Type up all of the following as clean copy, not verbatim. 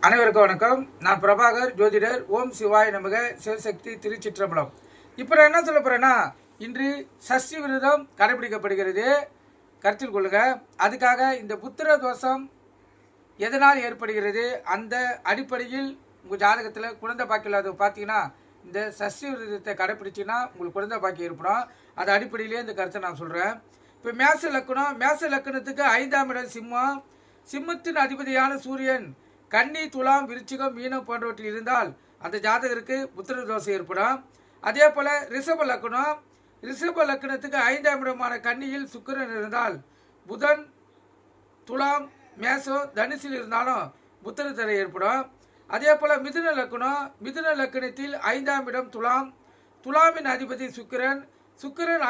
அனைவருக்கும் வணக்கம். நான் பிரபாகர் ஜோதிடர். ஓம் சிவாய் நமக. சிவசக்தி திருச்சிற்றம்பலம். இப்போ நான் என்ன சொல்ல போறேன்னா, இன்று சஷ்டி விரதம் கடைபிடிக்கப்படுகிறது. கருத்தில் கொள்ளுங்க. அதுக்காக இந்த புத்திர தோஷம் எதனால் ஏற்படுகிறது, அந்த அடிப்படையில் உங்கள் ஜாதகத்தில் குழந்தை பாக்கியம் இல்லாத பார்த்தீங்கன்னா இந்த சஷ்டி விரதத்தை கடைப்பிடிச்சின்னா உங்களுக்கு குழந்தை பாக்கியம் ஏற்படும். அது அடிப்படையிலே இந்த கருத்தை நான் சொல்கிறேன். இப்போ மேச லக்கணத்துக்கு 5ஆம் இடம் சிம்மம். சிம்மத்தின் அதிபதியான சூரியன் கன்னி, துலாம், விருச்சிகம், மீனம் போன்றவற்றில் இருந்தால் அந்த ஜாதகருக்கு புத்திர தோஷம் ஏற்படும். அதே போல் ரிஷப லக்கணத்துக்கு 5ஆம் இடமான கன்னியில் சுக்கிரன் இருந்தால், புதன் துலாம், மேசம், தனுசில் இருந்தாலும் புத்திர தடை ஏற்படும். அதே போல் மிதுன லக்கணத்தில் 5ஆம் இடம் துலாமின் அதிபதி சுக்கிரன்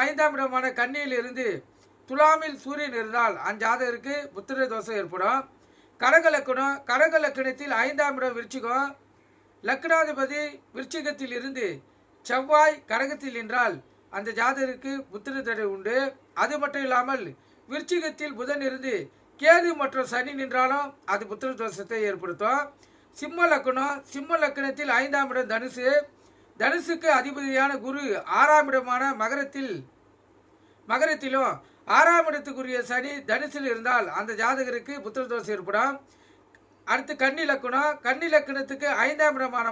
5ஆம் இடமான கன்னியில் இருந்து துலாமில் சூரியன் இருந்தால் அந்த ஜாதகருக்கு புத்திர தோஷம் ஏற்படும். கடக லக்கணத்தில் 5ஆம் இடம் விருச்சிகம், லக்னாதிபதி விருச்சிகத்தில் இருந்து செவ்வாய் கடகத்தில் நின்றால் அந்த ஜாதகருக்கு புத்திர தடை உண்டு. அது மட்டும் இல்லாமல் விருச்சிகத்தில் புதன் இருந்து கேது மற்றும் சனி நின்றாலும் அது புத்திர தோஷத்தை ஏற்படுத்தும். சிம்ம லக்கணத்தில் 5ஆம் இடம் தனுசுக்கு அதிபதியான குரு 6ஆம் இடமான மகரத்திலும் 6ஆம் இடத்துக்குரிய சனி தனுசில் இருந்தால் அந்த ஜாதகருக்கு புத்திர தோஷம் ஏற்படும். அடுத்து கன்னி லக்கணத்துக்கு 5ஆம் இடமான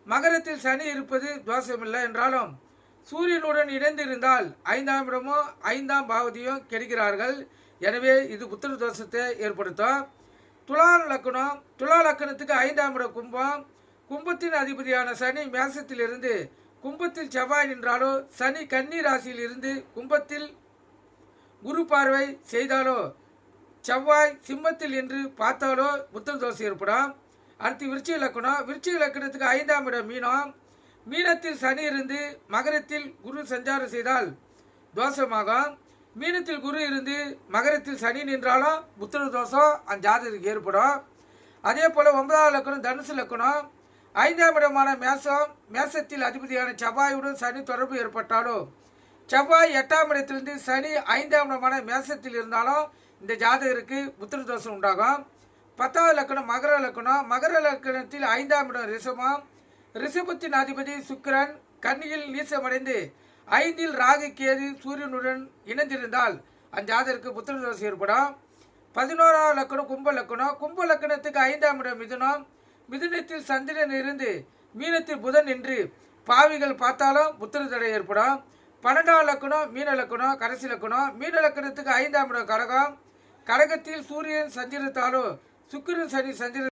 மகரத்தில் சனி இருப்பது தோஷமில்லை என்றாலும் சூரியனுடன் இணைந்து இருந்தால் 5ஆம் இடமும் 5ஆம் பாவதியும் கெடுக்கிறார்கள். எனவே இது புத்திர தோஷத்தை ஏற்படுத்தும். துலா லக்கணத்துக்கு 5ஆம் இடம் கும்பத்தின் அதிபதியான சனி மேசத்தில் இருந்து கும்பத்தில் செவ்வாய் நின்றாலோ, சனி கன்னி ராசியில் இருந்து கும்பத்தில் குரு பார்வை செய்தாலோ, செவ்வாய் சிம்மத்தில் என்று பார்த்தாலோ புத்திர தோஷம் ஏற்படும். அடுத்து விருச்சிக லக்கணத்துக்கு 5ஆம் இடம் மீனத்தில் சனி இருந்து மகரத்தில் குரு சஞ்சாரம் செய்தால் தோஷமாகும். மீனத்தில் குரு இருந்து மகரத்தில் சனி நின்றாலும் புத்திர தோஷம் அந்த ஜாதகத்துக்கு ஏற்படும். அதே போல் 9ஆம் லக்கணம் தனுசு லக்கணம் 5ஆம் இடமான மேசத்தில் அதிபதியான செவ்வாயுடன் சனி தொடர்பு ஏற்பட்டாலோ, செவ்வாய் 8ஆம் இடத்திலிருந்து சனி 5ஆம் இடமான மேசத்தில் இருந்தாலும் இந்த ஜாதகருக்கு புத்திர தோஷம் உண்டாகும். 10ஆவது லக்கணம் மகர லக்கணத்தில் 5ஆம் இடம் ரிஷபத்தின் அதிபதி சுக்கிரன் கன்னியில் நீசமடைந்து 5இல் ராகு கேது சூரியனுடன் இணைந்திருந்தால் அந்த ஜாதகருக்கு புத்திர தோஷம் ஏற்படும். 11ஆவது லக்கணம் கும்ப லக்கணத்துக்கு 5ஆம் இடம் மிதுனத்தில் சந்திரன் இருந்து மீனத்தில் புதன் நின்று பாவிகள் பார்த்தாலும் புத்திர தடை ஏற்படும். 12ஆம் லக்கணம் கடைசி லக்கணம் மீன லக்கணத்துக்கு 5ஆம் இடம் கடகத்தில் சூரியன் சஞ்சரித்தாலோ, சுக்கிரன் சனி சஞ்சரி